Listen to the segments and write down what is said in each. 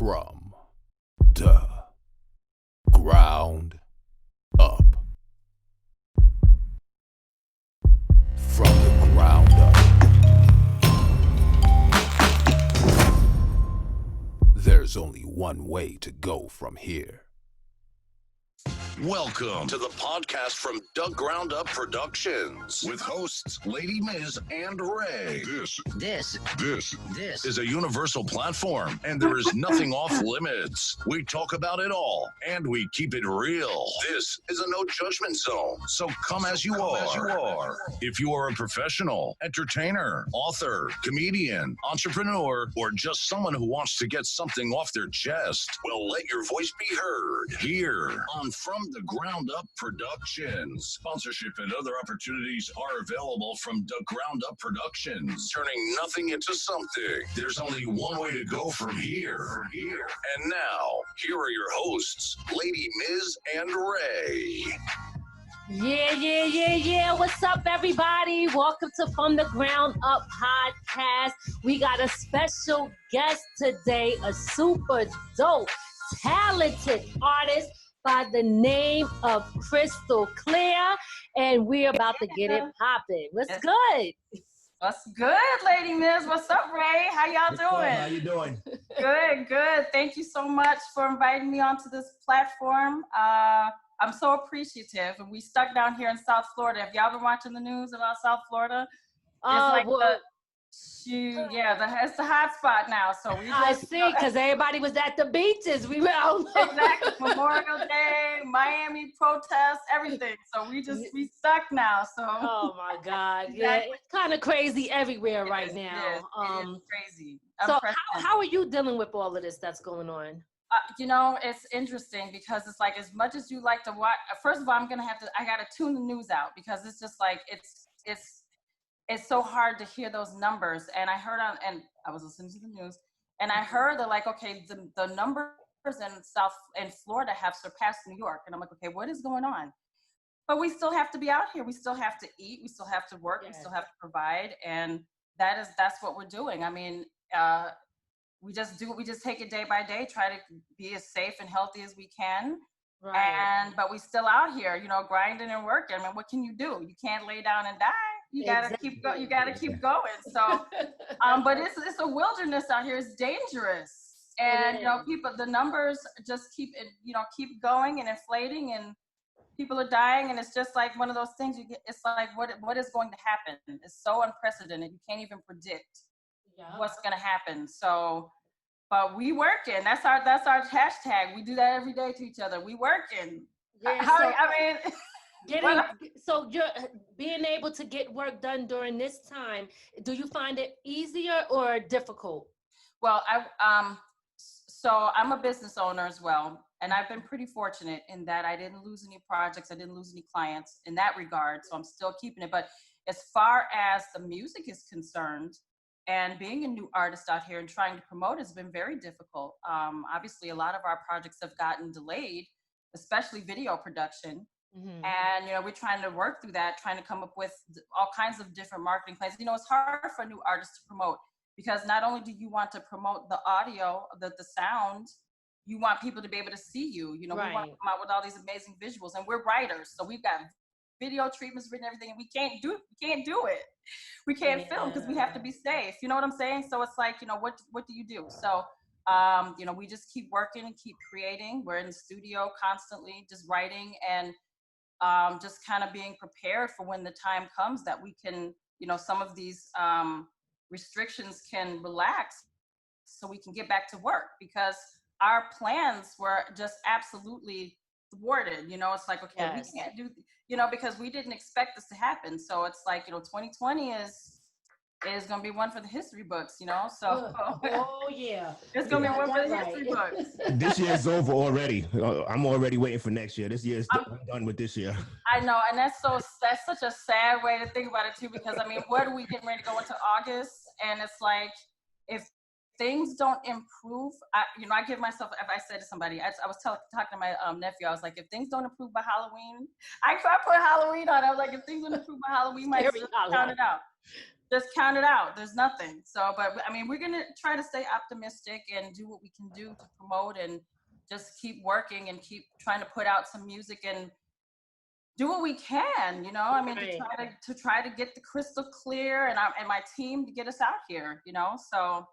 From the ground up. From the ground up. There's only one way to go from here. Welcome to the podcast from Doug Ground Up Productions with hosts Lady Miz and Ray. This is a universal platform, and there is nothing off limits. We talk about it all, and we keep it real. This is a no judgment zone, so come as you are. If you are a professional, entertainer, author, comedian, entrepreneur, or just someone who wants to get something off their chest, well, let your voice be heard here on From the Ground Up Productions. Sponsorship and other opportunities are available from the Ground Up Productions. Turning nothing into something. There's only one way to go from here. And now, here are your hosts, Lady Miz and Ray. Yeah. What's up, everybody? Welcome to From the Ground Up podcast. We got a special guest today, a super dope, talented artist by the name of Krystal Klear, and we're about to get it popping. What's good? What's good, Lady Miz? What's up, Ray? How y'all doing? How you doing? Good. Thank you so much for inviting me onto this platform. I'm so appreciative. And we stuck down here in South Florida. Have y'all been watching the news about South Florida? It's the hot spot now. So I see, because everybody was at the beaches. We were out. Exactly. Memorial Day, Miami protests, everything. So we stuck now. So oh my God. Yeah, it's kind of crazy everywhere right now. It is crazy. So how are you dealing with all of this that's going on? It's interesting because it's like, as much as you like to watch, first of all, I got to tune the news out because it's just like, it's so hard to hear those numbers. And I heard and I was listening to the news, and I heard that, like, okay, the numbers in Florida have surpassed New York. And I'm like, okay, what is going on? But we still have to be out here. We still have to eat. We still have to work. Yes. We still have to provide. And that's what we're doing. I mean, we just take it day by day, try to be as safe and healthy as we can. Right. But we still out here, grinding and working. I mean, what can you do? You can't lay down and die. You gotta keep going. So, but it's a wilderness out here. It's dangerous, and the numbers just keep going and inflating, and people are dying, and it's just like one of those things. It's like what is going to happen? It's so unprecedented. You can't even predict what's going to happen. So, but we working. That's our hashtag. We do that every day to each other. We working. Yeah, so you're being able to get work done during this time. Do you find it easier or difficult? Well, so I'm a business owner as well, and I've been pretty fortunate in that I didn't lose any projects, I didn't lose any clients in that regard. So I'm still keeping it. But as far as the music is concerned, and being a new artist out here and trying to promote has been very difficult. Obviously, a lot of our projects have gotten delayed, especially video production. Mm-hmm. And, we're trying to work through that, trying to come up with all kinds of different marketing plans. It's hard for new artists to promote because not only do you want to promote the audio, the sound, you want people to be able to see you. We want to come out with all these amazing visuals, and we're writers. So we've got video treatments written, everything, and we can't do it. We can't film because we have to be safe. You know what I'm saying? So it's like, what do you do? So, we just keep working and keep creating. We're in the studio constantly, just writing and just kind of being prepared for when the time comes that we can, some of these restrictions can relax so we can get back to work, because our plans were just absolutely thwarted. It's like, okay, we can't do, because we didn't expect this to happen. So it's like, 2020 is going to be one for the history books, so. Oh, yeah. It's going to be one for the history books. This year's over already. I'm already waiting for next year. This year's done with this year. I know, and that's such a sad way to think about it, too, because, what are we getting ready to go into August? And it's like, if things don't improve, I give myself, if I said to somebody, I was talking to my nephew, I was like, if things don't improve by Halloween, I put Halloween on. I was like, if things don't improve by Halloween, we might just count it out. just count it out. There's nothing. So, but I mean, we're going to try to stay optimistic and do what we can do to promote and just keep working and keep trying to put out some music and do what we can, you know. I mean, to try to get the Krystal Klear and my team to get us out here, you know. So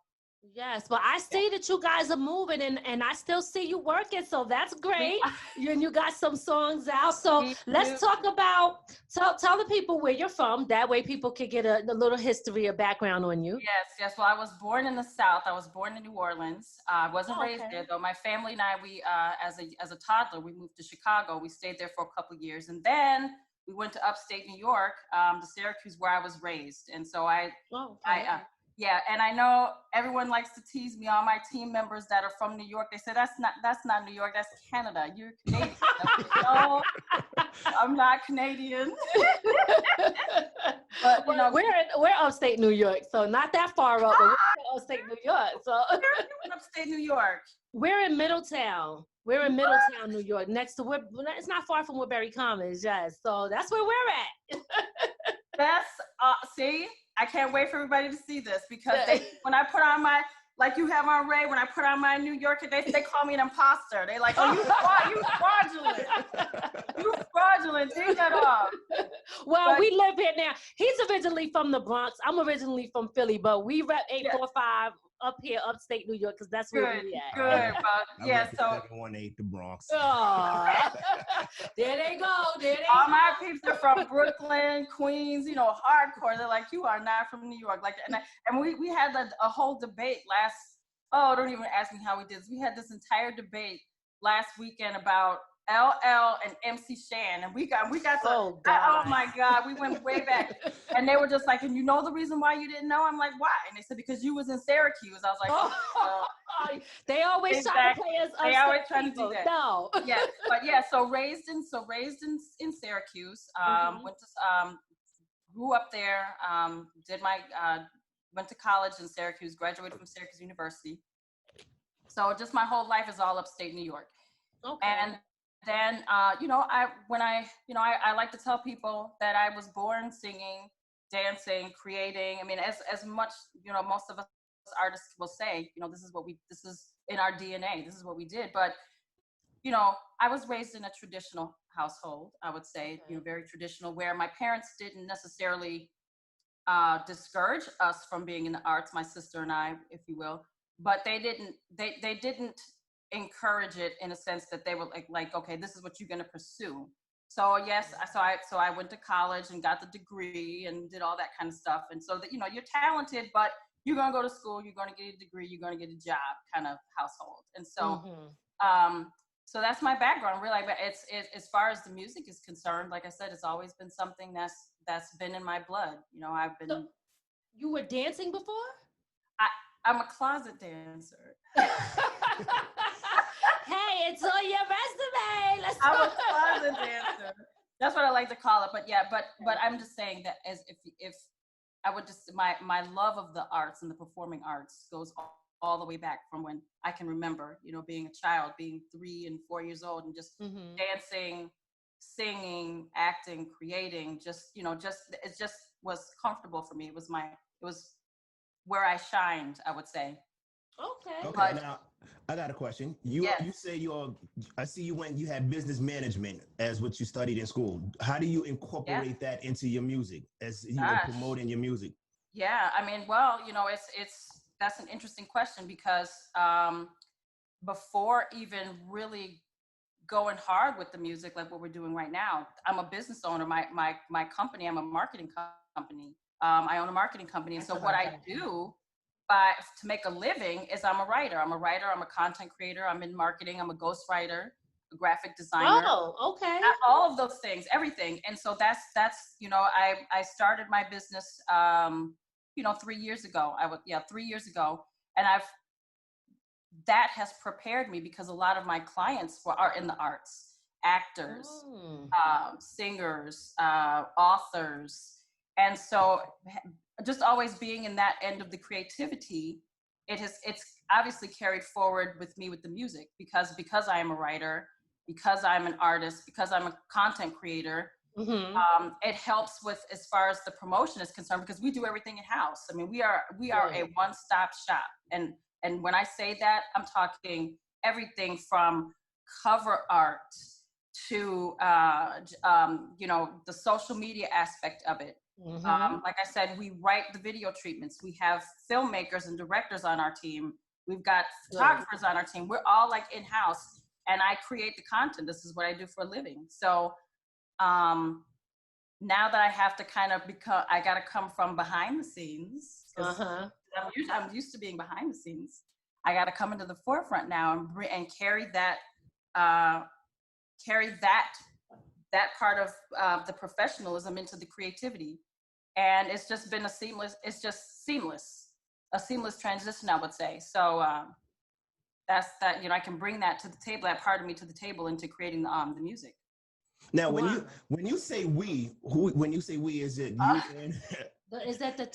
yes, but I see that you guys are moving, and I still see you working, so that's great. You got some songs out. So let's talk about, tell the people where you're from. That way people can get a little history, a background on you. Yes. Well, I was born in the South. I was born in New Orleans. I wasn't raised there, though. My family and I, we as a toddler, we moved to Chicago. We stayed there for a couple of years, and then we went to upstate New York, to Syracuse, where I was raised. And so yeah, and I know everyone likes to tease me, all my team members that are from New York. They say, that's not New York, that's Canada. You're Canadian. No, I'm not Canadian. But, you know, we're upstate New York, so not that far up, but we're upstate New York. So where are you in upstate New York? We're in Middletown. We're in Middletown, New York, next to it's not far from Woodbury Commons, yes. So that's where we're at. That's, see, I can't wait for everybody to see this, because when I put on my, like you have on Ray, when I put on my New Yorker, they call me an imposter. They like, oh, you fraudulent. You fraudulent, take that off. Well, we live here now. He's originally from the Bronx. I'm originally from Philly, but we rep 845 up here, upstate New York, because that's where we at. Good, but yeah, so 718 the Bronx. Oh, there they go. All my peeps are from Brooklyn, Queens, you know, hardcore. They're like, you are not from New York. Like, and we had a whole debate don't even ask me how we did this. We had this entire debate last weekend about LL and MC Shan, and we got to, oh my God, we went way back. And they were just like, and you know the reason why you didn't know? I'm like, why? And they said, because you was in Syracuse. I was like, they always try to play us. They always try to do that. No. Yeah, but yeah, so raised in Syracuse. Went to grew up there. Went to college in Syracuse. Graduated from Syracuse University. So just my whole life is all upstate New York. Okay. And then, I like to tell people that I was born singing, dancing, creating. I mean, as much, you know, most of us artists will say, you know, this is in our DNA. This is what we did. But, you know, I was raised in a traditional household, I would say, you know, very traditional, where my parents didn't necessarily discourage us from being in the arts, my sister and I, if you will, but they didn't encourage it in a sense that they were like, okay, this is what you're going to pursue. So yes, so I went to college and got the degree and did all that kind of stuff. And so that, you know, you're talented, but you're going to go to school, you're going to get a degree, you're going to get a job kind of household. And so, so that's my background really. But it's as far as the music is concerned, like I said, it's always been something that's been in my blood. You know, I've been. So you were dancing before? I'm a closet dancer. Hey, it's on your resume. I'm a closet dancer. That's what I like to call it. But yeah, but I'm just saying that as if I would just my love of the arts and the performing arts goes all the way back from when I can remember, you know, being a child, being 3 and 4 years old, and just dancing, singing, acting, creating. Just, you know, it just was comfortable for me. It was where I shined, I would say. Okay. But, now I got a question. You say I see you had business management as what you studied in school. How do you incorporate that into your music as you were promoting your music? Yeah, I mean, well, you know, that's an interesting question, because before even really going hard with the music, like what we're doing right now, I'm a business owner. My company, I'm a marketing company. I own a marketing company. And so what I do to make a living is I'm a writer. I'm a content creator. I'm in marketing. I'm a ghostwriter, a graphic designer. Oh, okay. All of those things, everything. And so that's, you know, I started my business, 3 years ago. 3 years ago. And that has prepared me, because a lot of my clients are in the arts, actors, singers, authors. And so just always being in that end of the creativity, it's obviously carried forward with me with the music, because I am a writer, because I'm an artist, because I'm a content creator, It helps with as far as the promotion is concerned, because we do everything in house. I mean, we are a one-stop shop, and when I say that, I'm talking everything from cover art to the social media aspect of it. Like I said, we write the video treatments. We have filmmakers and directors on our team. We've got photographers on our team. We're all like in-house, and I create the content. This is what I do for a living. So now that I have to kind of I got to come from behind the scenes. I'm used to being behind the scenes. I got to come into the forefront now and carry that part of the professionalism into the creativity. And it's just been a seamless transition, I would say. So that's that, I can bring that to the table, that part of me to the table, into creating the music. Now, when you say we, is it you and is that the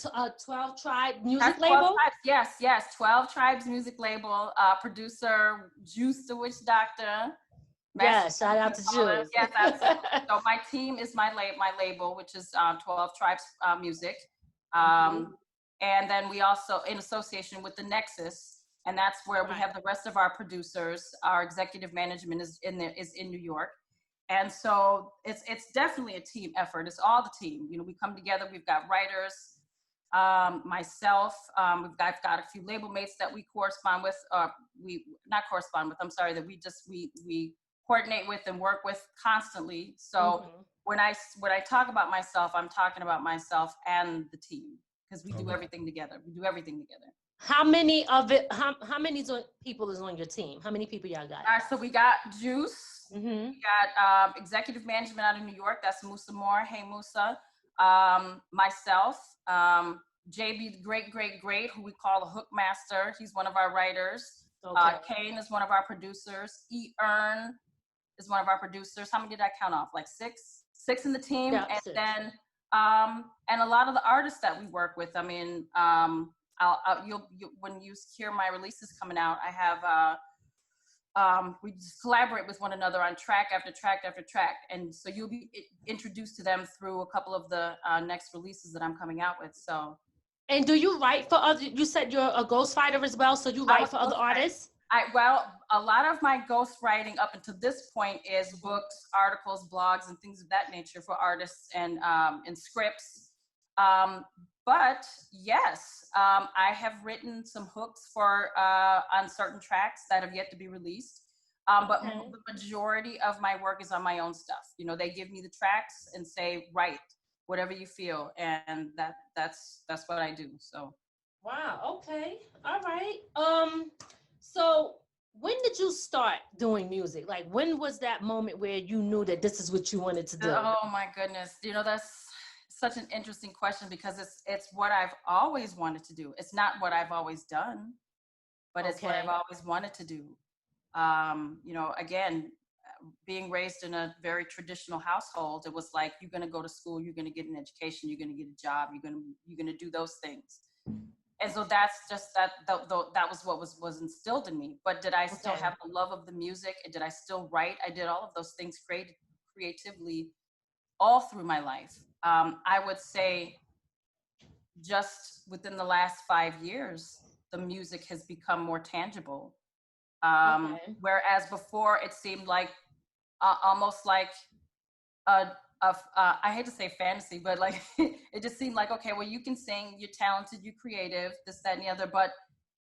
12 Tribe music label? Tribes, yes. 12 Tribes music label, producer Juice the Witch Doctor. Yes, shout out to Juice. Yes, so my team is my label, which is 12 Tribes Music. And then we also, in association with the Nexus, and that's where we have the rest of our producers. Our executive management is in New York. And so it's definitely a team effort. It's all the team. We come together. We've got writers, myself. I've got a few label mates that we correspond with. That we coordinate with and work with constantly. So when I talk about myself, I'm talking about myself and the team, because we do everything together. How many people is on your team? How many people y'all got? All right, so we got Juice. We got executive management out of New York. That's Musa Moore. Hey, Musa. Myself, JB, the great, who we call the Hook Master. He's one of our writers. Kane is one of our producers. Earn is one of our producers. How many did I count off? Like six in the team. Yeah, and six. Then, and a lot of the artists that we work with. I mean, when you hear my releases coming out, I have, we just collaborate with one another on track after track after track. And so you'll be introduced to them through a couple of the next releases that I'm coming out with. So. And do you write for other, you said you're a ghostwriter as well, so you write for other artists? Well, a lot of my ghostwriting up until this point is books, articles, blogs, and things of that nature for artists and scripts. But yes, I have written some hooks for on certain tracks that have yet to be released. But the majority of my work is on my own stuff. They give me the tracks and say, write whatever you feel, and that's what I do. So. Wow. Okay. All right. So when did you start doing music? Like, when was that moment where you knew that this is what you wanted to do? Oh my goodness. That's such an interesting question, because it's what I've always wanted to do. It's not what I've always done, but it's what I've always wanted to do. Again, being raised in a very traditional household, it was like, you're going to go to school, you're going to get an education, you're going to get a job, you're going to do those things. And so that's just that was what was instilled in me. But did I still have the love of the music? Did I still write? I did all of those things creatively all through my life. I would say just within the last 5 years, the music has become more tangible. Whereas before it seemed like almost like I hate to say fantasy, but like it just seemed like, okay, well, you can sing, you're talented, you're creative, this, that, and the other, but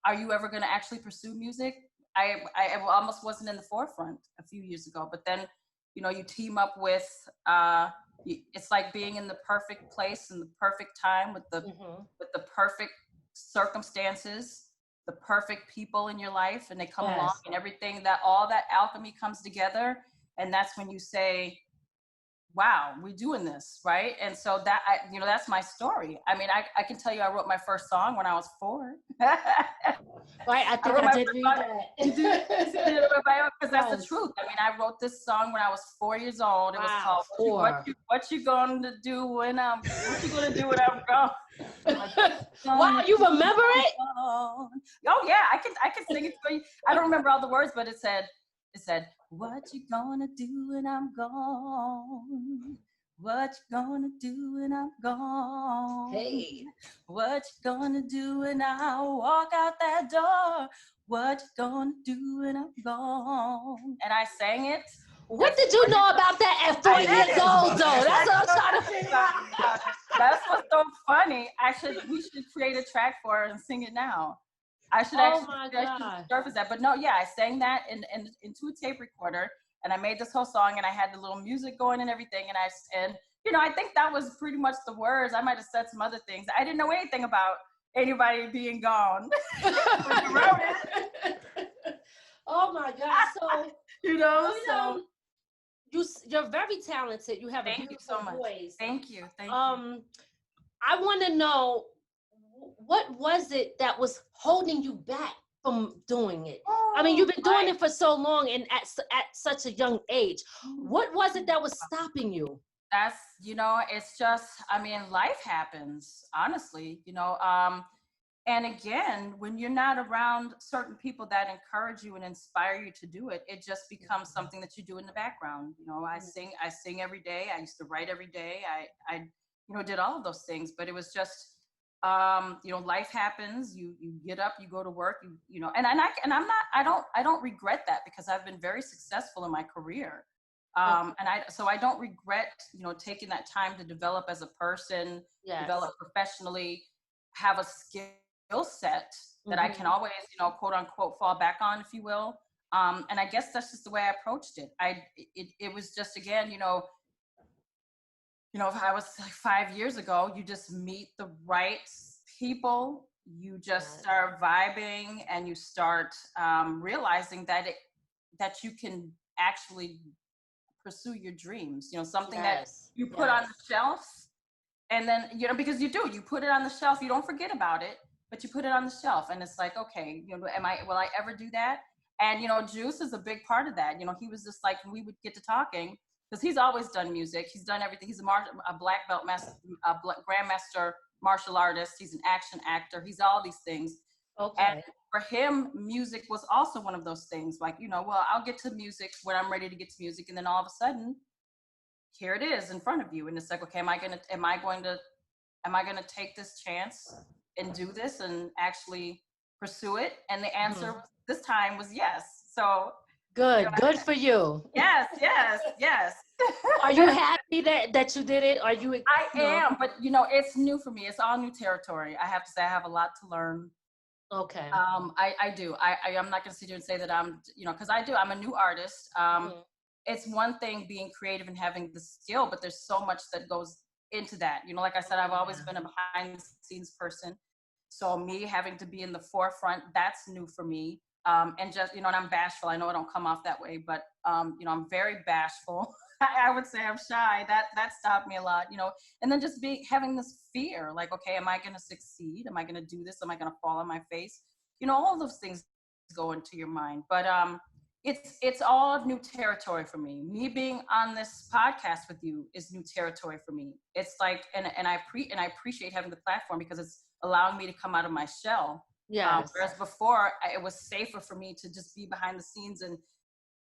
are you ever going to actually pursue music? I almost wasn't in the forefront a few years ago, but then, you team up with, it's like being in the perfect place and the perfect time with the perfect circumstances, the perfect people in your life, and they come along, and all that alchemy comes together. And that's when you say, wow, we're doing this, right? And so that's my story. I mean, I can tell you I wrote my first song when I was 4. Right, I think I did read that. Because that's the truth. I mean, I wrote this song when I was 4 years old. It was called What You Gonna Do When I'm Gone? Wow, you remember it? Oh yeah, I can sing it for you. I don't remember all the words, but it said, what you gonna do when I'm gone? What you gonna do when I'm gone? Hey. What you gonna do when I walk out that door? What you gonna do when I'm gone? And I sang it. What did you know about that at 4 years old, though? That's what I'm trying to figure out. That's what's so funny. We should create a track for it and sing it now. I should surface that. But no, yeah, I sang that into a tape recorder, and I made this whole song, and I had the little music going and everything, and I think that was pretty much the words. I might have said some other things. I didn't know anything about anybody being gone. Wrote it. Oh my God! So you're very talented. You have a beautiful voice. Thank you. I want to know, what was it that was holding you back from doing it? I mean, you've been doing it for so long and at such a young age. What was it that was stopping you? That's, it's just, life happens, honestly, and again, when you're not around certain people that encourage you and inspire you to do it, it just becomes something that you do in the background. I sing every day. I used to write every day. I did all of those things, but it was just, life happens. You get up, you go to work, I don't regret that, because I've been very successful in my career. So I don't regret, taking that time to develop as a person, develop professionally, have a skill set that I can always, quote unquote, fall back on, if you will. And I guess that's just the way I approached it. It was just, again, if I was like 5 years ago, you just meet the right people, you just start vibing, and you start realizing that you can actually pursue your dreams, something that you put on the shelf, and then, because you put it on the shelf, you don't forget about it, but you put it on the shelf, and it's like, okay, will I ever do that? And, Juice is a big part of that. He was just like, when we would get to talking, because he's always done music, he's done everything. He's a black belt grandmaster martial artist. He's an action actor. He's all these things. Okay. And for him, music was also one of those things. Like, I'll get to music when I'm ready to get to music, and then all of a sudden, here it is in front of you, and it's like, okay, am I going to take this chance and do this and actually pursue it? And the answer this time was yes. So good for you. Yes. Are you happy that you did it? Are you? I am, but it's new for me. It's all new territory. I have to say, I have a lot to learn. Okay. I do. I'm not going to sit here and say that I'm, because I'm a new artist. It's one thing being creative and having the skill, but there's so much that goes into that. Like I said, I've always been a behind the scenes person. So me having to be in the forefront, that's new for me. And just, and I'm bashful. I know I don't come off that way, but, I'm very bashful. I would say I'm shy. That stopped me a lot, and then just having this fear, like, okay, am I going to succeed? Am I going to do this? Am I going to fall on my face? All of those things go into your mind, but, it's all new territory for me. Me being on this podcast with you is new territory for me. It's like, and I appreciate having the platform, because it's allowing me to come out of my shell. Whereas before, it was safer for me to just be behind the scenes and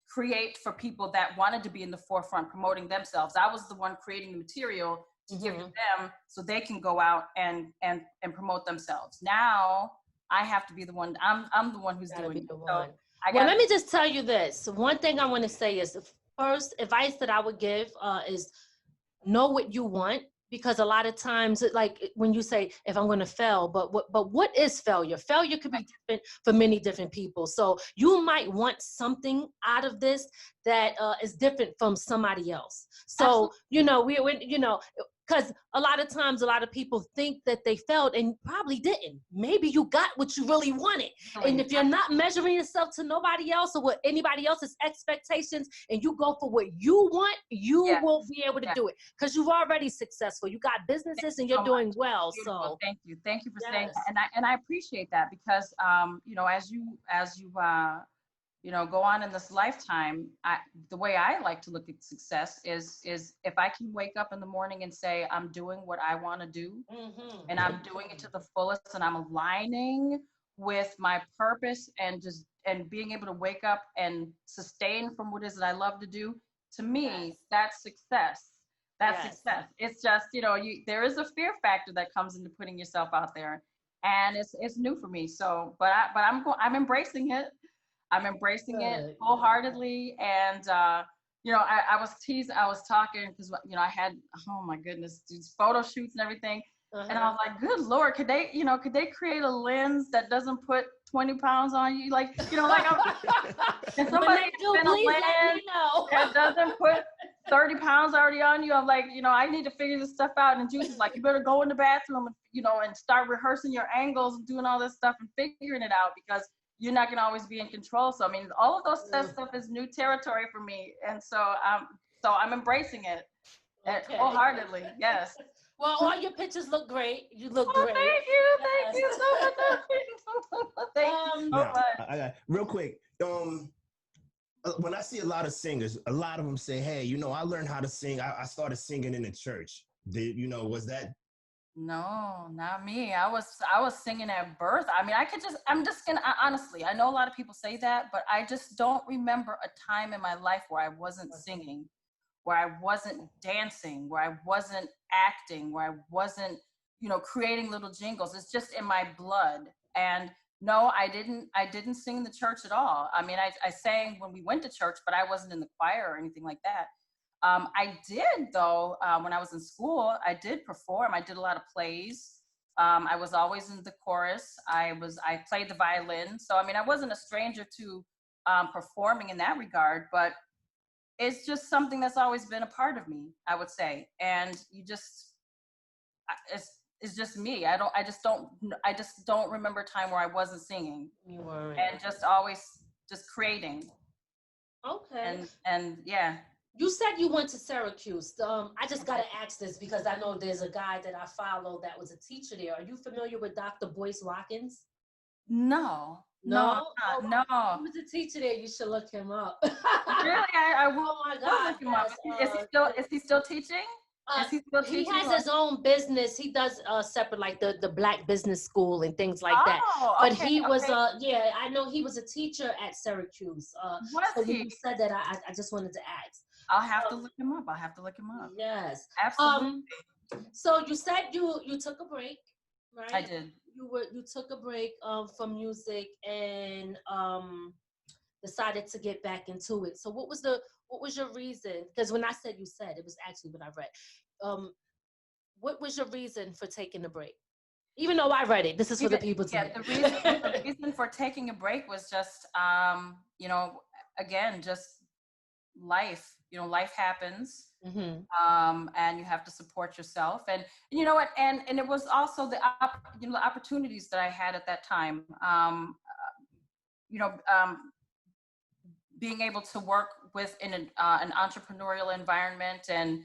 create for people that wanted to be in the forefront promoting themselves. I was the one creating material to give to them so they can go out and promote themselves. Now I have to be the one. I'm the one who's doing it. So let me just tell you this. One thing I want to say is, the first advice that I would give is know what you want. Because a lot of times, like when you say, if I'm going to fail, but what is failure? Failure could be different for many different people. So you might want something out of this that is different from somebody else. So, because a lot of times, a lot of people think that they failed and probably didn't. Maybe you got what you really wanted. And if you're not measuring yourself to nobody else or what anybody else's expectations, and you go for what you want, you will be able to do it, because you've already successful. You got businesses and you're doing well. So thank you for saying that. And I appreciate that, because as you go on in this lifetime, the way I like to look at success is if I can wake up in the morning and say, I'm doing what I want to do, and I'm doing it to the fullest, and I'm aligning with my purpose, and being able to wake up and sustain from what it is that I love to do, to me, that's success. That's success. It's just, there is a fear factor that comes into putting yourself out there, and it's new for me. So, I'm embracing it. I'm embracing it wholeheartedly. And, I was talking because, I had, oh my goodness, these photo shoots and everything. And I was like, good Lord, could they create a lens that doesn't put 20 pounds on you? Like, and somebody spin a lens that doesn't put 30 pounds already on you. I'm like, I need to figure this stuff out. And Juice is like, you better go in the bathroom and, and start rehearsing your angles and doing all this stuff and figuring it out, because you're not going to always be in control. So, I mean, all of that stuff is new territory for me. And so I'm embracing it wholeheartedly. Yes. Well, all your pictures look great. You look great. Thank you so much. Thank you so much. I got real quick. When I see a lot of singers, a lot of them say, "Hey, I learned how to sing. I started singing in the church." Was that? No, not me. I was singing at birth. I mean, honestly, I know a lot of people say that, but I just don't remember a time in my life where I wasn't singing, where I wasn't dancing, where I wasn't acting, where I wasn't, creating little jingles. It's just in my blood. And no, I didn't sing in the church at all. I mean, I sang when we went to church, but I wasn't in the choir or anything like that. I did, though, when I was in school, I did perform. I did a lot of plays. I was always in the chorus. I played the violin. So, I mean, I wasn't a stranger to performing in that regard, but it's just something that's always been a part of me, I would say. And it's just me. I just don't remember a time where I wasn't singing. You weren't. And just always just creating. Okay. And yeah. You said you went to Syracuse. I just got to ask this because I know there's a guy that I follow that was a teacher there. Are you familiar with Dr. Boyce Watkins? No. He was a teacher there. You should look him up. Really? I will. Oh my God. Look him up. Is he still teaching? He has his own business. He does separate, like the Black Business School and things like that. But he was, I know he was a teacher at Syracuse. So when you said that, I just wanted to ask. I'll have to look him up. Yes. Absolutely. So you said you took a break, right? I did. You took a break from music and decided to get back into it. So what was your reason? Because when I said you said, it was actually what I read. What was your reason for taking a break? Even though I read it, this is for the people too. Yeah, the reason for taking a break was just, again, just life. Life happens, and you have to support yourself. And you know what? And it was also the opportunities that I had at that time. Being able to work within an entrepreneurial environment, and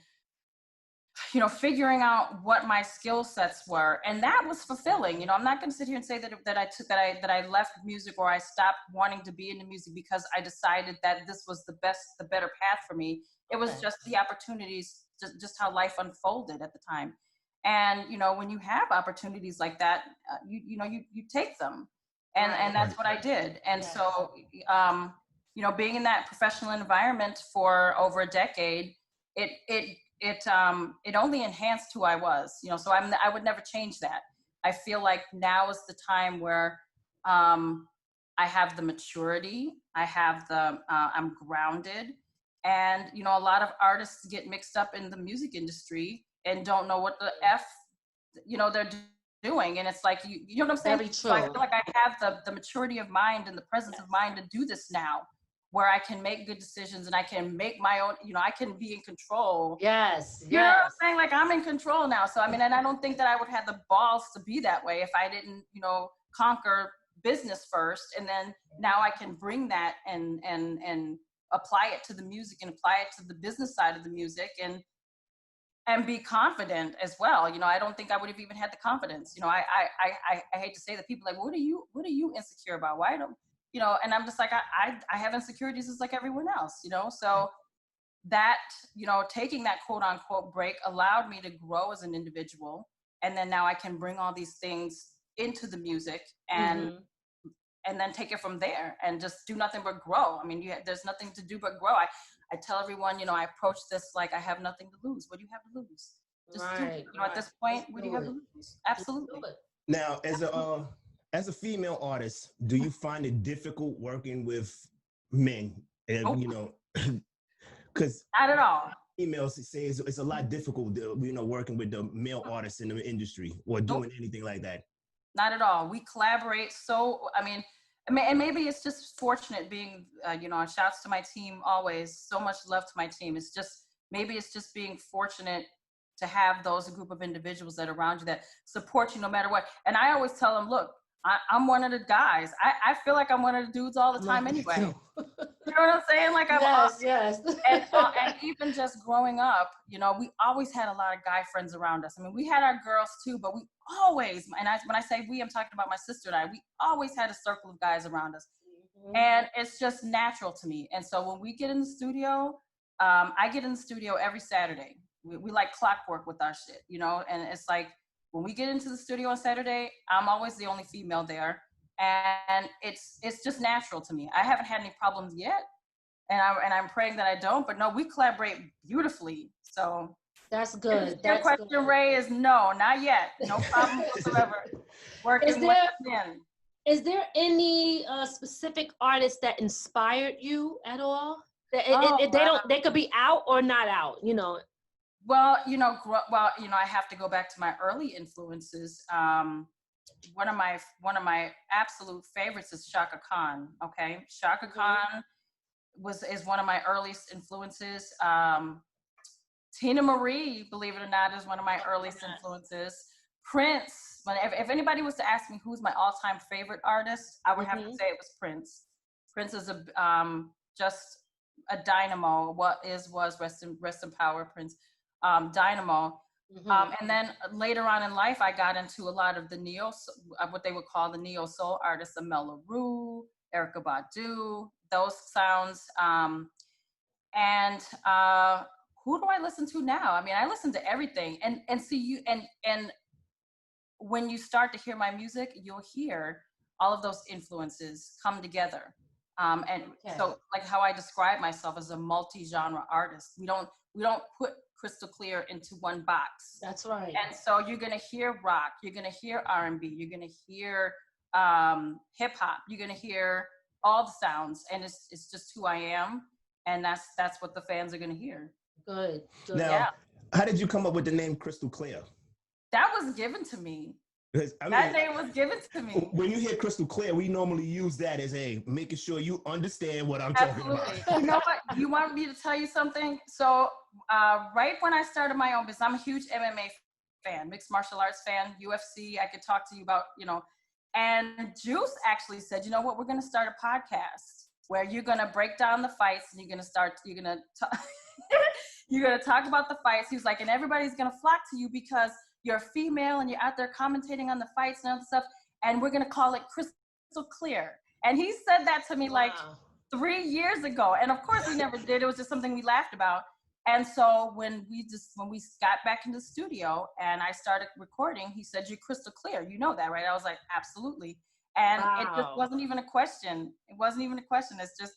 figuring out what my skill sets were, and that was fulfilling. I'm not going to sit here and say that I left music or I stopped wanting to be in the music because I decided that this was the better path for me. It was just the opportunities, just how life unfolded at the time. And when you have opportunities like that, you take them, and that's what I did. And so being in that professional environment for over a decade, it only enhanced who I was, so I would never change that. I feel like now is the time where I have the maturity, I'm grounded, and a lot of artists get mixed up in the music industry and don't know what the F they're doing, and it's like you know what I'm saying? Very true. So I feel like I have the maturity of mind and the presence of mind to do this now, where I can make good decisions and I can make my own, I can be in control. Yes. You know what I'm saying? Like, I'm in control now. So, I mean, and I don't think that I would have the balls to be that way if I didn't, conquer business first. And then now I can bring that and apply it to the music and apply it to the business side of the music and be confident as well. I don't think I would have even had the confidence. I hate to say that. People are like, what are you insecure about? Why don't, and I'm just like, I have insecurities just like everyone else, so that, taking that quote unquote break allowed me to grow as an individual. And then now I can bring all these things into the music and then take it from there and just do nothing but grow. I mean, there's nothing to do but grow. I tell everyone, I approach this like I have nothing to lose. What do you have to lose? Just do it. At this point, what do you have to lose? Absolutely. Now, as a female artist, do you find it difficult working with men? And because not at all. Females say it's a lot difficult, working with the male artists in the industry or doing anything like that. Not at all. We collaborate. So, and maybe it's just fortunate being, shouts to my team always. So much love to my team. Maybe it's just being fortunate to have those group of individuals that are around you that support you no matter what. And I always tell them, look, I'm one of the guys. I feel like I'm one of the dudes all the time anyway. You know what I'm saying? Like yes. And even just growing up, we always had a lot of guy friends around us. I mean, we had our girls too, but we always, when I say we, I'm talking about my sister and I, we always had a circle of guys around us. Mm-hmm. And it's just natural to me. And so when we get in the studio, I get in the studio every Saturday. We like clockwork with our shit, and it's like, when we get into the studio on Saturday, I'm always the only female there. And it's just natural to me. I haven't had any problems yet. And I'm praying that I don't, but no, we collaborate beautifully. So that's good. Your question, good. Ray, is no, not yet. No problem whatsoever. Working with men. Is there any specific artist that inspired you at all? They could be out or not out, Well, I have to go back to my early influences. One of my absolute favorites is Shaka Khan. Okay, Shaka Khan is one of my earliest influences. Tina Marie, believe it or not, is one of my earliest influences. Prince. If anybody was to ask me who's my all-time favorite artist, I would have to say it was Prince. Prince is just a dynamo. Was rest in power, Prince. Dynamo. Mm-hmm. And then later on in life, I got into a lot of the what they would call the neo soul artists, Amel LaRue, Erykah Badu, those sounds. And who do I listen to now? I mean, I listen to everything. And see you and when you start to hear my music, you'll hear all of those influences come together. So like how I describe myself as a multi-genre artist, we don't put Krystal Klear into one box. That's right. And so you're gonna hear rock, you're gonna hear R&B, you're gonna hear hip hop, you're gonna hear all the sounds, and it's just who I am, and that's what the fans are gonna hear. Good. Now, how did you come up with the name Krystal Klear? That was given to me. That name was given to me. When you hear Krystal Klear, we normally use that as making sure you understand what I'm talking about. You know what? You want me to tell you something? So right when I started my own business, I'm a huge MMA fan, mixed martial arts fan, UFC. I could talk to you about, and Juice actually said, you know what? We're going to start a podcast where you're going to break down the fights and you're going to talk about the fights. He was like, and everybody's going to flock to you because you're a female and you're out there commentating on the fights and other stuff, and we're gonna call it Krystal Klear. And he said that to me like 3 years ago, and of course we never did. It was just something we laughed about. And so when we got back in the studio and I started recording, he said, "You're Krystal Klear. You know that, right?" I was like, "Absolutely." And it just wasn't even a question. It wasn't even a question. It's just,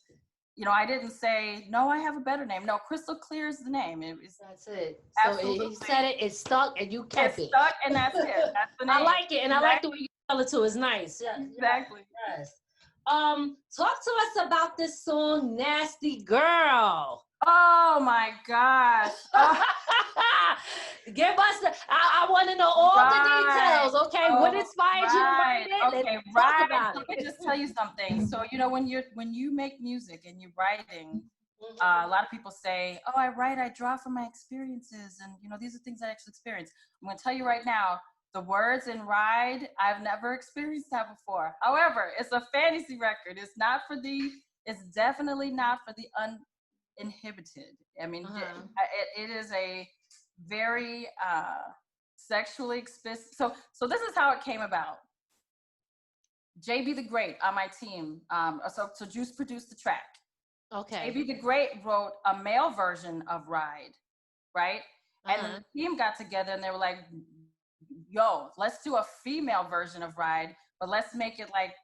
I didn't say, no, I have a better name. No, Krystal Klear is the name. That's it. So he said it, it stuck, and you kept it. It stuck, and that's it. That's the name. I like it, and I like the way you tell it too. It's nice. Yeah, exactly. Yes. Talk to us about this song, Nasty Girl. Oh my gosh. Oh. Give us I want to know all the details. Okay, what inspired you to write it? Okay, right. Let me just tell you something. So, when you make music and you're writing, a lot of people say, "Oh, I draw from my experiences, and these are things I actually experienced." I'm going to tell you right now, the words in Ride, I've never experienced that before. However, it's a fantasy record. It's definitely not for the uninhibited. I mean, it is a very sexually explicit. So this is how it came about. JB the Great on my team. So Juice produced the track. Okay. JB the Great wrote a male version of Ride, right? And then the team got together and they were like, "Yo, let's do a female version of Ride, but let's make it like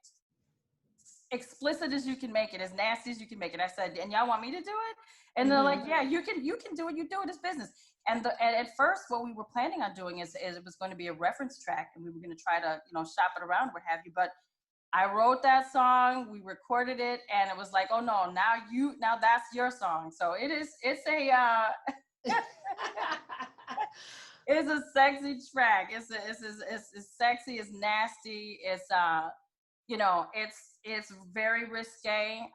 explicit as you can make it, as nasty as you can make it. I said, and y'all want me to do it? And they're like, yeah, you can do it. You do it as business. And at first, what we were planning on doing is it was going to be a reference track, and we were going to try to, shop it around, what have you. But I wrote that song, we recorded it, and it was like, oh no, now that's your song. So it's a it's a sexy track. It's sexy, it's nasty, it's it's very risque.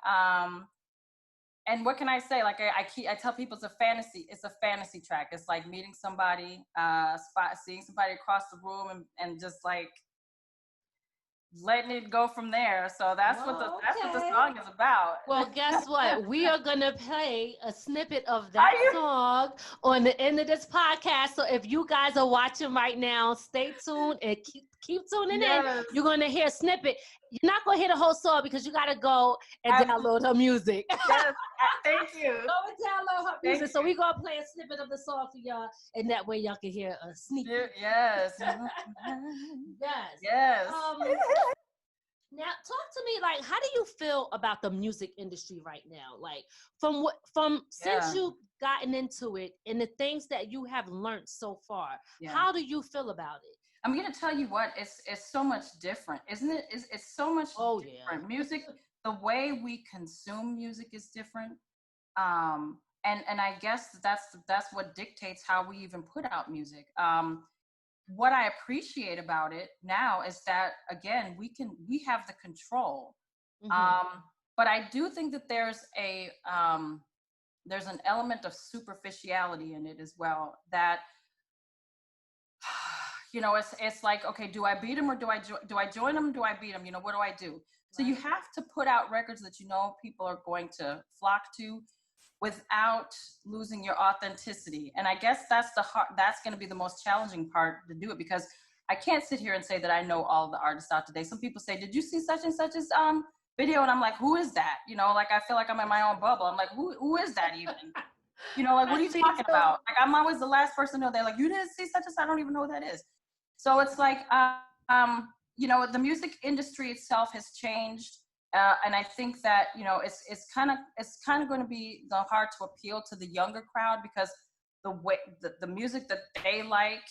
And what can I say? Like I tell people it's a fantasy track. It's like meeting somebody, seeing somebody across the room and just like letting it go from there. So that's what the song is about. Well, guess what? We are gonna play a snippet of that song on the end of this podcast. So if you guys are watching right now, stay tuned and keep tuning in. You're gonna hear a snippet. You're not gonna hear the whole song because you gotta go and download her music. Yes, thank you. Go and download her music. So we're gonna play a snippet of the song for y'all, and that way y'all can hear a sneak peek. Yes. Yes. Now talk to me, like, how do you feel about the music industry right now? Like since you've gotten into it and the things that you have learned so far, how do you feel about it? I'm gonna tell you what, it's so much different, isn't it? It's so much different. Music, the way we consume music is different. And I guess that's what dictates how we even put out music. What I appreciate about it now is that, again, we have the control. But I do think that there's an element of superficiality in it as well, that it's like, okay, do I beat them or do I join them? Do I beat them? What do I do? So you have to put out records that people are going to flock to without losing your authenticity. And I guess that's going to be the most challenging part to do it, because I can't sit here and say that I know all the artists out today. Some people say, did you see such and such's video? And I'm like, who is that? Like, I feel like I'm in my own bubble. I'm like, who is that even? Like, what are you talking about? Like, I'm always the last person to know. They're like, you didn't see such and such? I don't even know who that is. So it's like, the music industry itself has changed. And I think that, it's kind of going to be hard to appeal to the younger crowd, because the way the music that they like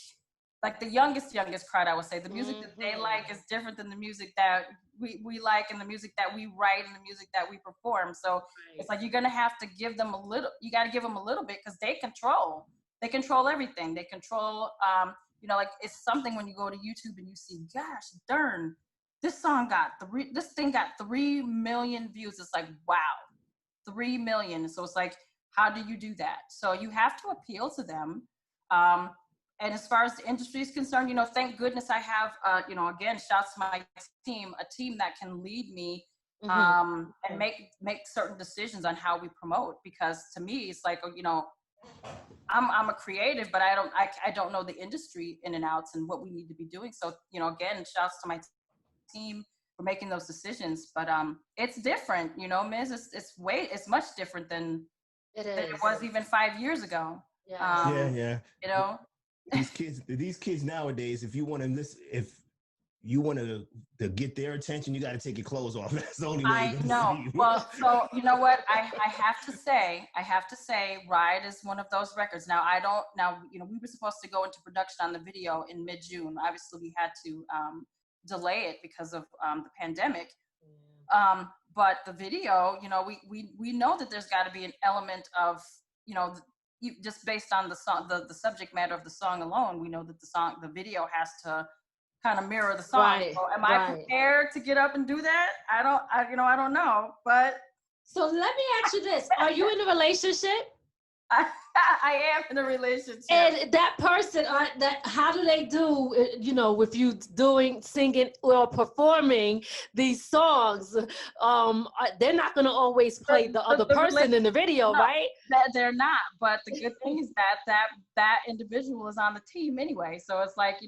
the youngest crowd, I would say, the music that they like is different than the music that we like, and the music that we write, and the music that we perform. So it's like, you're going to have to give them you got to give them a little bit, because they control everything. They control, like, it's something when you go to YouTube and you see, gosh darn, this thing got 3 million views. It's like, wow, 3 million. So it's like, how do you do that? So you have to appeal to them. And as far as the industry is concerned, thank goodness I have, again, shouts to my team, a team that can lead me and make certain decisions on how we promote. Because to me, it's like, I'm a creative, but I don't know the industry in and outs and what we need to be doing. So, again, shouts to my team for making those decisions. But it's different, Miz. It's much different than it was even 5 years ago. These kids nowadays, if you want to get their attention, you got to take your clothes off. That's the only way. I know. Well, so you know what? I have to say, Ride is one of those records. Now, we were supposed to go into production on the video in mid-June. Obviously, we had to delay it because of the pandemic. But the video, we know that there's got to be an element of, just based on the song, the subject matter of the song alone, we know that the video has to kind of mirror the song. Right, so am I prepared to get up and do that? I don't know. But so let me ask you this: are you in a relationship? I am in a relationship. And that person, how do they do, with you singing or performing these songs? They're not going to always play the other person in the video, right? They're not. But the good thing is that individual is on the team anyway. So it's like,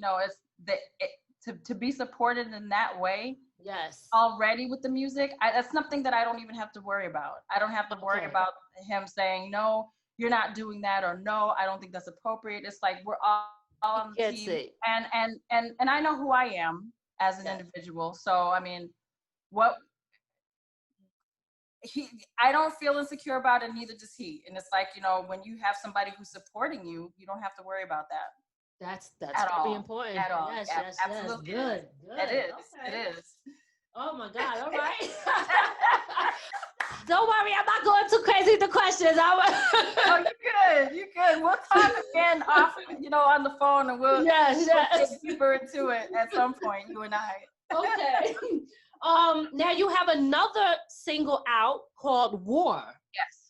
to be supported in that way. Yes. Already with the music, that's something that I don't even have to worry about. I don't have to worry about him saying, no, you're not doing that, or no, I don't think that's appropriate. It's like, we're all on the team. And I know who I am as an individual. So, I mean, I don't feel insecure about it, neither does he. And it's like, you know, when you have somebody who's supporting you, you don't have to worry about that. That's at very all. important. At all. Yes, Yeah, yes, absolutely. yes. Good. It is. Okay. It is. Oh my God. All right. Don't worry, I'm not going too crazy with the questions. Oh, you're good. You're good. We'll talk again off, you know, on the phone, and we'll get deeper into it at some point, you and I. Okay. Now you have another single out called War.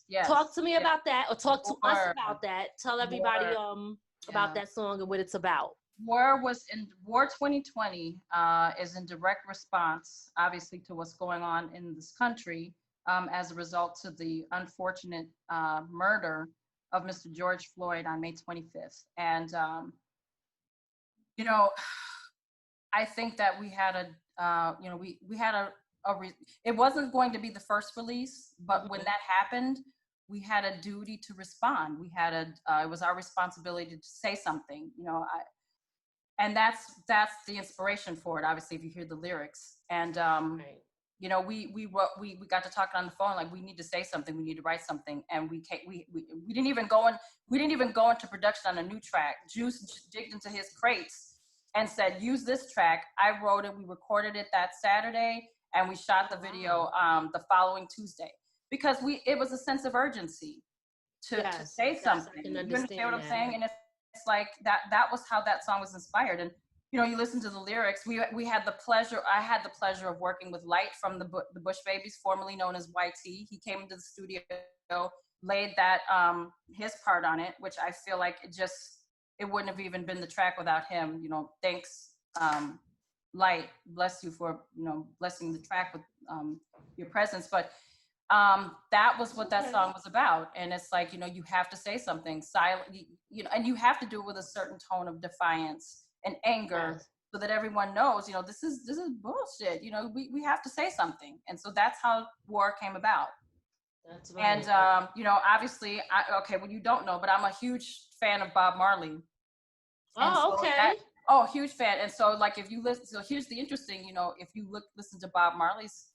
Yes. Talk to me about that, or talk to us about that. Tell everybody about that song and what it's about. War 2020 is in direct response, obviously, to what's going on in this country as a result of the unfortunate murder of Mr. George Floyd on May 25th. And, you know, I think that we had it wasn't going to be the first release, but when that happened, we had a duty to respond. It was our responsibility to say something, you know, and that's the inspiration for it. Obviously, if you hear the lyrics, and you know, we got to talking on the phone, like, we need to say something, we need to write something, and we didn't even go into production on a new track. Juice digged into his crates and said, use this track. I wrote it, we recorded it that Saturday, and we shot the video the following Tuesday, because it was a sense of urgency to say something. You understand what I'm saying? And it's like that was how that song was inspired. And you know, you listen to the lyrics. I had the pleasure of working with Light from the Bush Babies, formerly known as YT. He came into the studio, laid that his part on it, which I feel like it wouldn't have even been the track without him. You know, thanks, Light. Bless you for, you know, blessing the track with your presence. But that was what that song was about. And it's like, you know, you have to say something silent, you know, and you have to do it with a certain tone of defiance and anger, so that everyone knows, you know, this is bullshit. You know, we have to say something. And so that's how War came about. That's right. And you know, obviously, well, you don't know, but I'm a huge fan of Bob Marley. Huge fan. And so, like, if you listen, so here's the interesting, you know, if you listen to Bob Marley's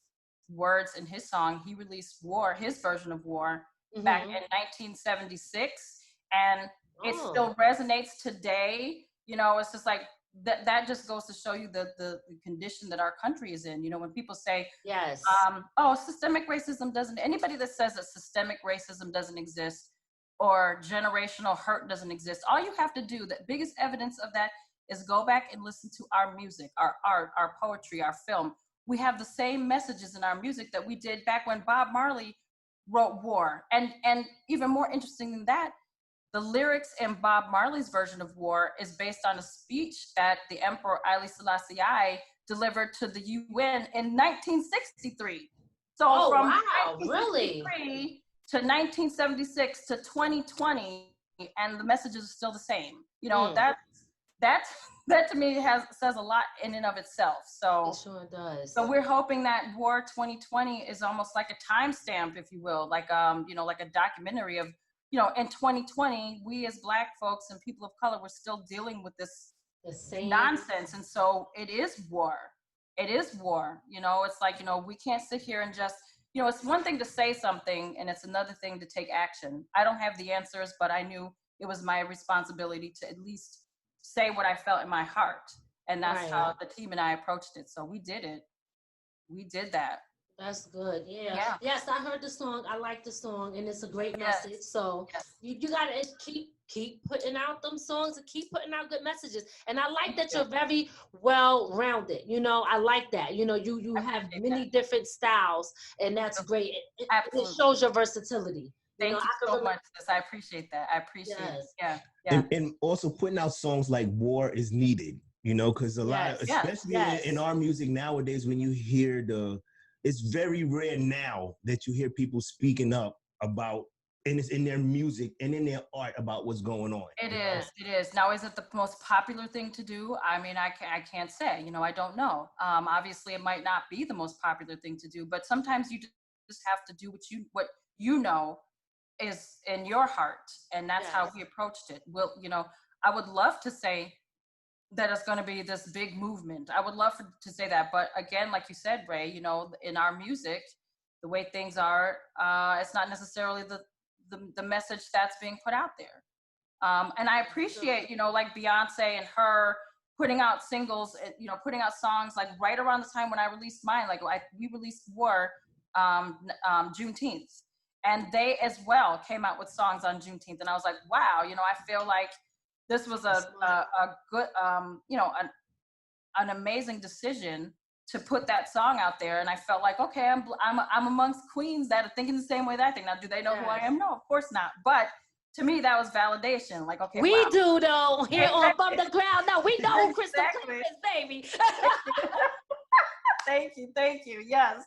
words in his song, he released War, his version of War, back in 1976, and it still resonates today. You know, it's just like that just goes to show you the condition that our country is in. You know, when people say, systemic racism anybody that says that systemic racism doesn't exist or generational hurt doesn't exist, all you have to do, the biggest evidence of that, is go back and listen to our music, our art, our poetry, our film. We have the same messages in our music that we did back when Bob Marley wrote War. And even more interesting than that, the lyrics in Bob Marley's version of War is based on a speech that the Emperor Haile Selassie I delivered to the UN in 1963. So from 1963 to 1976 to 2020, and the messages are still the same. You know, that to me says a lot in and of itself. So it sure does. So we're hoping that War 2020 is almost like a timestamp, if you will, like you know, like a documentary of, you know, in 2020, we as Black folks and people of color were still dealing with this nonsense. And so it is war. It is war. You know, it's like, you know, we can't sit here and just, you know, it's one thing to say something and it's another thing to take action. I don't have the answers, but I knew it was my responsibility to at least say what I felt in my heart. And that's how the team and I approached it. So we did it. We did that. That's good. Yeah. Yes, I heard the song. I like the song, and it's a great message. So you gotta keep putting out them songs and keep putting out good messages. And I like that you're very well rounded. You know, I like that. You know, you have many different styles, and that's great. It shows your versatility. Thank you so much, sis. I appreciate that. I appreciate it. Yeah. And also putting out songs like War is needed. You know, because a lot, especially in our music nowadays, when you hear it's very rare now that you hear people speaking up about, and it's in their music and in their art about what's going on. It is. Now, is it the most popular thing to do? I mean, I can't say, you know, I don't know. Obviously it might not be the most popular thing to do, but sometimes you just have to do what you know is in your heart. And that's how we approached it. Well, you know, I would love to say that it's going to be this big movement. I would love to say that. But again, like you said, Ray, you know, in our music, the way things are, it's not necessarily the message that's being put out there. And I appreciate, like Beyonce and her putting out singles, putting out songs like right around the time when I released mine. Like we released War Juneteenth, and they as well came out with songs on Juneteenth. And I was like, wow, I feel like this was a good, an amazing decision to put that song out there. And I felt like, okay, I'm amongst queens that are thinking the same way that I think. Now, do they know who I am? No, of course not. But to me, that was validation. Like, okay, we do though here on Above the Ground. Now we know who Krystal Klear is, baby. Thank you. Yes.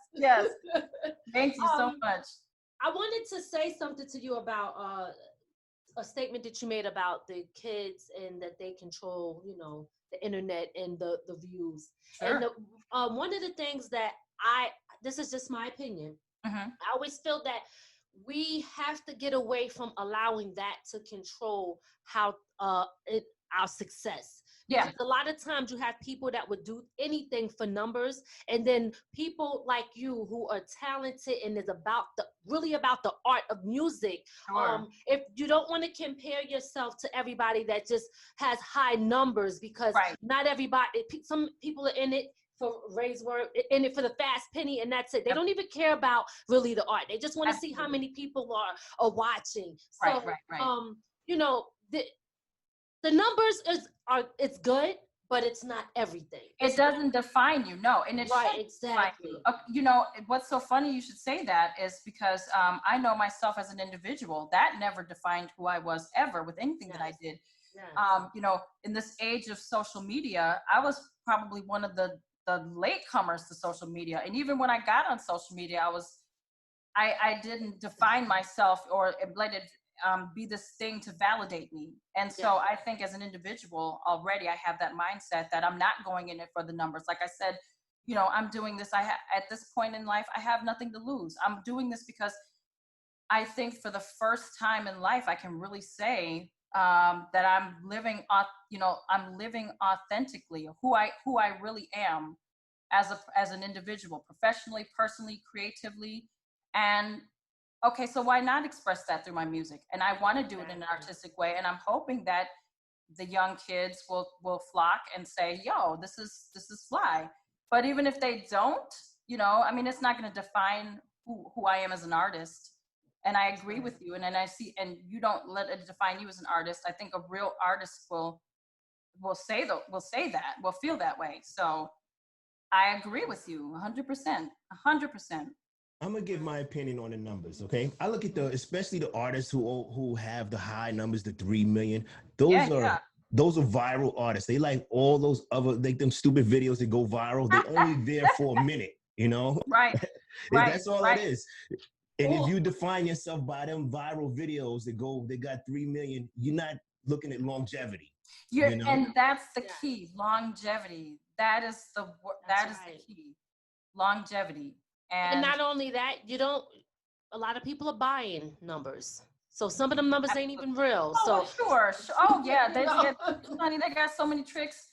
Thank you so much. I wanted to say something to you about a statement that you made about the kids and that they control, the internet and the views. Sure. And one of the things that this is just my opinion. Mm-hmm. I always feel that we have to get away from allowing that to control how our success. Yeah. Because a lot of times you have people that would do anything for numbers, and then people like you who are talented and is really about the art of music. Sure. If you don't want to compare yourself to everybody that just has high numbers, because not everybody, some people are in it for raise word, in it for the fast penny, and that's it. They don't even care about really the art. They just want to see how many people are watching. So, right. The numbers it's good, but it's not everything. It doesn't define you, no, and it right, exactly. What's so funny you should say that is because I know myself as an individual that never defined who I was ever with anything that I did. Yes. In this age of social media, I was probably one of the latecomers to social media, and even when I got on social media, I didn't define myself or let it be this thing to validate me. And so I think as an individual already, I have that mindset that I'm not going in it for the numbers. Like I said, I'm doing this. At this point in life, I have nothing to lose. I'm doing this because I think for the first time in life, I can really say that I'm living authentically who I really am as an individual, professionally, personally, creatively. And okay, so why not express that through my music? And I want to do it in an artistic way. And I'm hoping that the young kids will flock and say, yo, this is fly. But even if they don't, it's not going to define who I am as an artist. And I agree with you. And then and you don't let it define you as an artist. I think a real artist will feel that way. So I agree with you 100%. I'm gonna give my opinion on the numbers, okay? I look at especially the artists who have the high numbers, the 3 million. Those are viral artists. They like all those other them stupid videos that go viral. They're only there for a minute, Right. That's all it is. And if you define yourself by them viral videos that got 3 million, you're not looking at longevity. And that's the key, longevity. That is the key, longevity. And not only that, a lot of people are buying numbers. So some of them numbers ain't even real. Oh, so sure. Oh, yeah. They got so many tricks,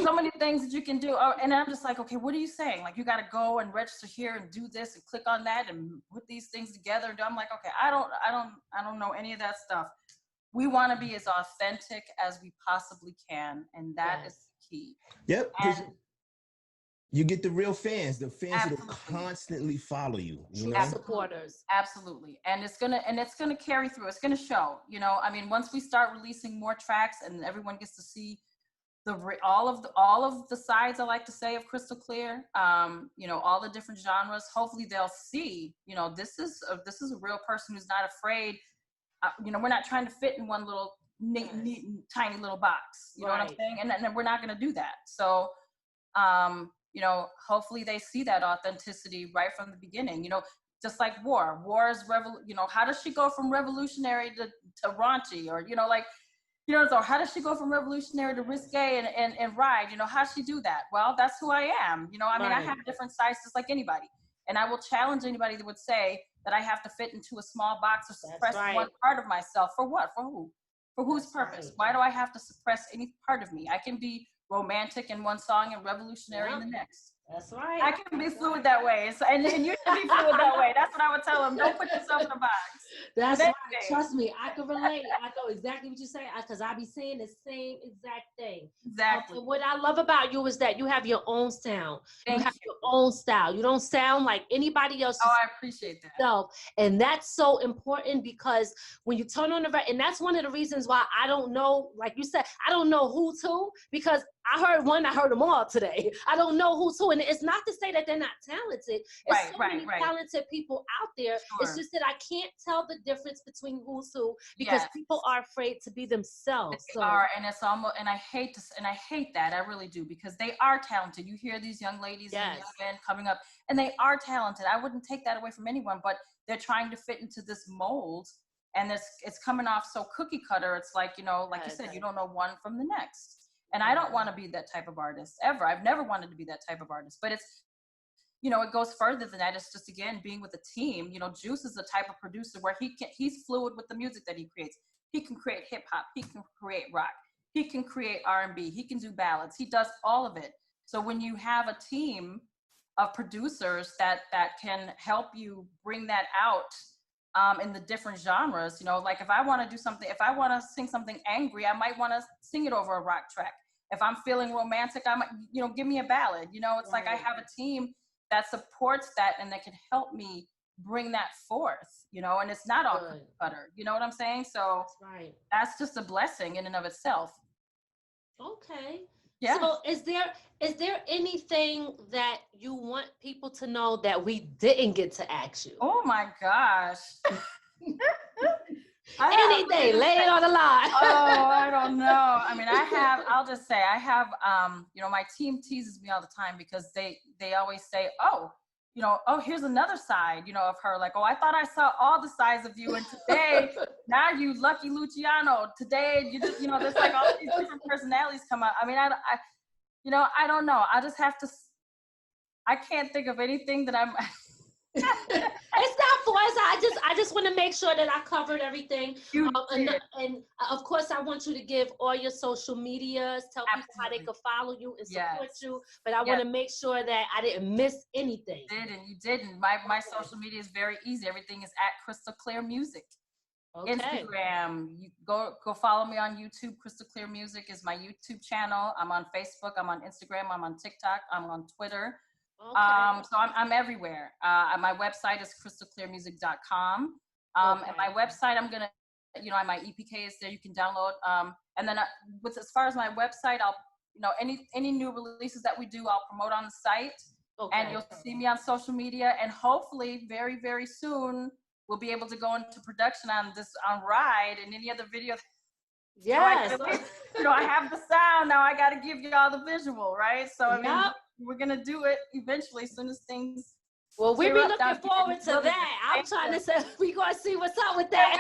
so many things that you can do. And I'm just like, okay, what are you saying? Like, you got to go and register here and do this and click on that and put these things together. I'm like, okay, I don't know any of that stuff. We want to be as authentic as we possibly can. And that is the key. Yep. You get the real fans, the fans that will constantly follow you, supporters. Absolutely. And it's gonna carry through. It's gonna show, once we start releasing more tracks and everyone gets to see all of the sides, I like to say, of Krystal Klear, all the different genres, hopefully they'll see, this is a real person who's not afraid. We're not trying to fit in one little neat, tiny little box, you know what I'm saying? And we're not gonna do that. So, hopefully they see that authenticity right from the beginning, just like War is how does she go from revolutionary to raunchy, or, so how does she go from revolutionary to risque and ride, how does she do that? Well, that's who I am. I have different sides just like anybody. And I will challenge anybody that would say that I have to fit into a small box or suppress one part of myself. For what? For who? For whose purpose? Why do I have to suppress any part of me? I can be romantic in one song and revolutionary in the next. That's right. I can be fluid that way. So, and you should be fluid that way. That's what I would tell them. Don't put yourself in a box. That's right. Trust me, I can relate. I know exactly what you say because I be saying the same exact thing. Exactly. What I love about you is that you have your own sound. You have your own style. You don't sound like anybody else. Oh, I appreciate that. And that's so important because when you turn on the and that's one of the reasons why I don't know, like you said, I don't know who to, because I heard them all today. I don't know who to, and it's not to say that they're not talented. It's so many talented people out there. Sure. It's just that I can't tell the difference between who's who because people are afraid to be themselves. They are, and it's almost, and I hate that. I really do, because they are talented. You hear these young ladies and young men coming up, and they are talented. I wouldn't take that away from anyone, but they're trying to fit into this mold, and it's coming off so cookie cutter. It's like, you know, like you said, you don't know one from the next. And I don't want to be that type of artist ever. I've never wanted to be that type of artist, but it's, you know, it goes further than that. It's just, again, being with a team. You know, Juice is the type of producer where he's fluid with the music that he creates. He can create hip hop. He can create rock. He can create R&B. He can do ballads. He does all of it. So when you have a team of producers that can help you bring that out in the different genres, you know, like if I want to do something, if I want to sing something angry, I might want to sing it over a rock track. If I'm feeling romantic, I might, you know, give me a ballad. You know, it's like I have a team that supports that and that can help me bring that forth, you know, and it's not all cookie cutter. You know what I'm saying? So that's just a blessing in and of itself. Okay. Yeah. So is there anything that you want people to know that we didn't get to ask you? Oh my gosh. Anything, lay it on the line. Oh, I don't know. I mean, I'll just say I have, you know, my team teases me all the time because they always say, oh, you know, oh, here's another side, you know, of her. Like, oh, I thought I saw all the sides of you. And today, now you Lucky Luciano. Today, you just, you know, there's like all these different personalities come out. I mean, I you know, I don't know. I just have to, I can't think of anything that I'm. It's not for us. I just want to make sure that I covered everything. And of course, I want you to give all your social medias, tell people how they can follow you and support you. But I want to make sure that I didn't miss anything. You didn't. My social media is very easy. Everything is at Krystal Klear Music. Okay. Instagram. You go follow me on YouTube. Krystal Klear Music is my YouTube channel. I'm on Facebook. I'm on Instagram. I'm on TikTok. I'm on Twitter. Okay. So I'm everywhere. My website is krystalklearmusic.com. And my website, I'm gonna, you know, my EPK is there. You can download. And then as far as my website, I'll, you know, any new releases that we do, I'll promote on the site. Okay. And you'll see me on social media. And hopefully, very, very soon, we'll be able to go into production on Ride and any other video. Yes. So you know, I have the sound now. I got to give you all the visual, right? So I mean, we're gonna do it eventually as soon as things. Well, we'll be looking forward to that. I'm trying to say we're gonna see what's up with that.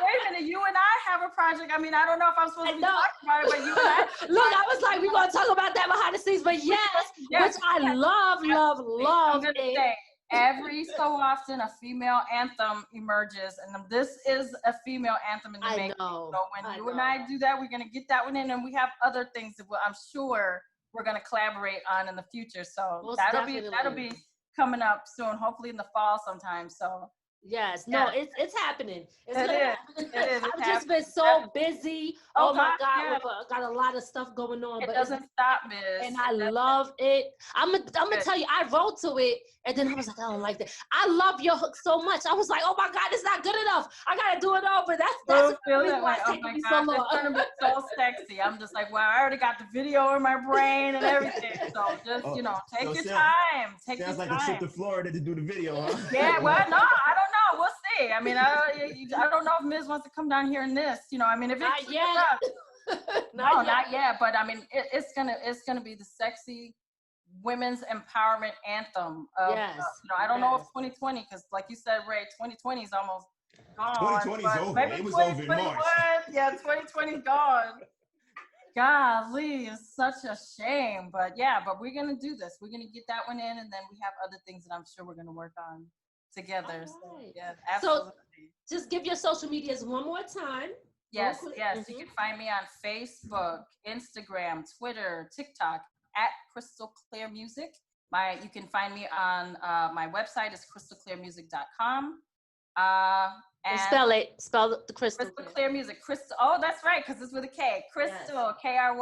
Wait a minute. You and I have a project. I mean, I don't know if I'm supposed to be talking about it, but you and I. Look, I was like, we're gonna talk about that behind the scenes, but yes. Which I love. I'm gonna say, every so often a female anthem emerges, and this is a female anthem in the making. So when you and I do that, we're gonna get that one in, and we have other things that I'm sure we're gonna collaborate on in the future. So that'll be coming up soon, hopefully in the fall sometime. So yes, it's happening. It is. I've just been so busy. Oh my God, got a lot of stuff going on. It doesn't stop, Miss. And I love it. I'm gonna tell you, I wrote to it, and then I was like, I don't like that. I love your hook so much. I was like, oh my God, it's not good enough. I gotta do it over. That's the reason why it's taking me so long. It's gonna be so sexy. I'm just like, well, I already got the video in my brain and everything. So just you know, take your time. Sounds like a trip to Florida to do the video, huh? Yeah. Well, no, I don't know. We'll see. I mean, I don't know if Ms. wants to come down here in this. You know, I mean, if it's not yet. But I mean, it's gonna be the sexy women's empowerment anthem. You know, I don't know if 2020, because like you said, Ray, 2020 is almost gone. 2020 is over. It was over in March. Yeah, 2020 is gone. Golly, it's such a shame. But we're gonna do this. We're gonna get that one in, and then we have other things that I'm sure we're gonna work on together. Right. So, yeah, absolutely. So just give your social medias one more time. Yes. Mm-hmm. You can find me on Facebook, Instagram, Twitter, TikTok at Krystal Klear Music. You can find me on my website is krystalklearmusic.com. And spell the Krystal Clear Music. Krystal. Oh, that's right, because it's with a K. Krystal, yes. Krystal, Klear,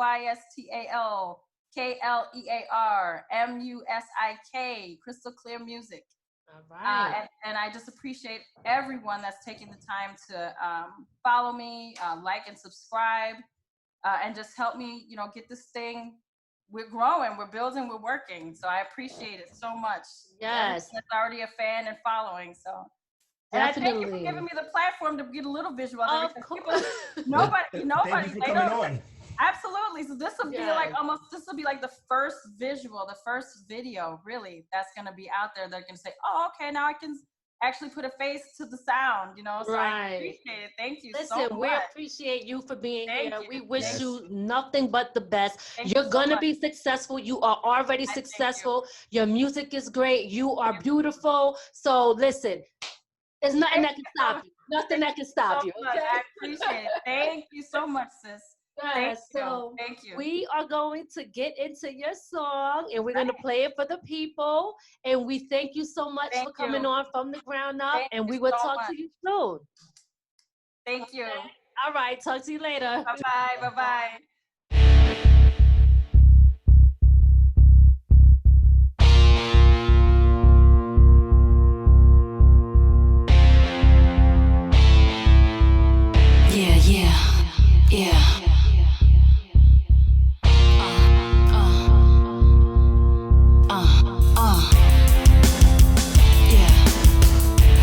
Musik. Krystal Klear Music. All right. And I just appreciate everyone that's taking the time to follow me, like and subscribe, and just help me, get this thing. We're growing, we're building, we're working. So I appreciate it so much. Yes. That's already a fan and following. So. And Definitely. I thank you for giving me the platform to get a little visual. Of course. Nobody. Thank you for coming on. Absolutely. So this will be like the first visual, the first video, really, that's going to be out there. They're going to say, oh, okay, now I can actually put a face to the sound, So I appreciate it. Thank you so much. Listen, we appreciate you for being here. We wish you nothing but the best. You're going to be successful. You are already successful. Your music is great. You are beautiful. So listen, there's nothing that can stop you. Nothing that can stop you. Okay? I appreciate it. Thank you so much, sis. Thank you. We are going to get into your song and we're going to play it for the people. And we thank you so much for coming on From the Ground Up. And we will talk to you soon. Thank you. All right. Talk to you later. Bye-bye. Bye-bye. Yeah.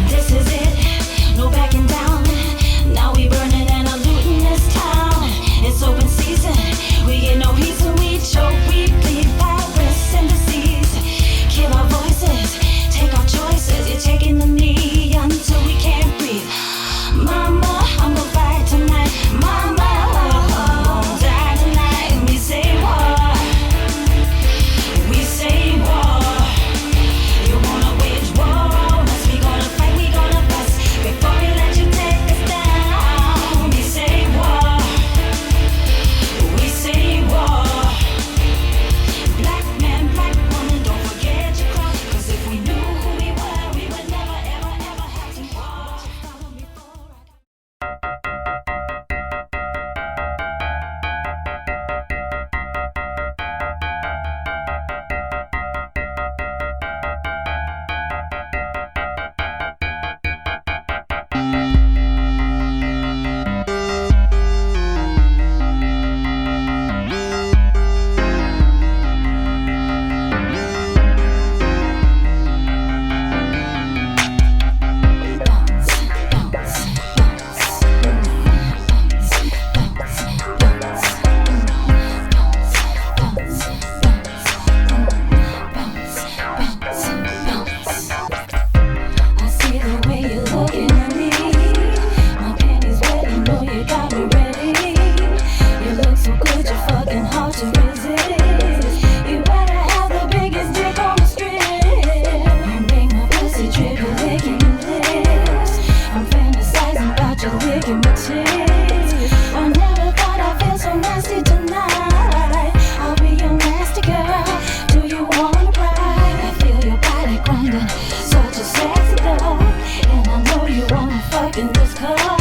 This is it, no backing down. Now we burning and a looting this town. It's open season, we get no peace and we choke. We bleed virus and disease. Kill our voices, take our choices. You're taking the knee until we can't breathe. Mama, I'm gonna fight tonight. Mama, I'm gonna die tonight. We say war. We say war. You wanna wage war on us? We gonna fight, we gonna bust. Before we let you take us down. We say war. We say war. Black man, black woman, don't forget your cross. 'Cause if we knew who we were, we would never, ever, ever have to war. Follow me for a I see the way you're looking at me. My panties wet, you know you got me ready. You look so good, you're fucking hard to resist. You better have the biggest dick on the strip. You make my pussy drip, you're licking your lips. I'm fantasizing about you licking my tits. I never thought I'd feel so nasty tonight. I'll be your nasty girl. Do you wanna ride? I feel your body grinding, such a sexy girl. And I know you wanna fuck in this car.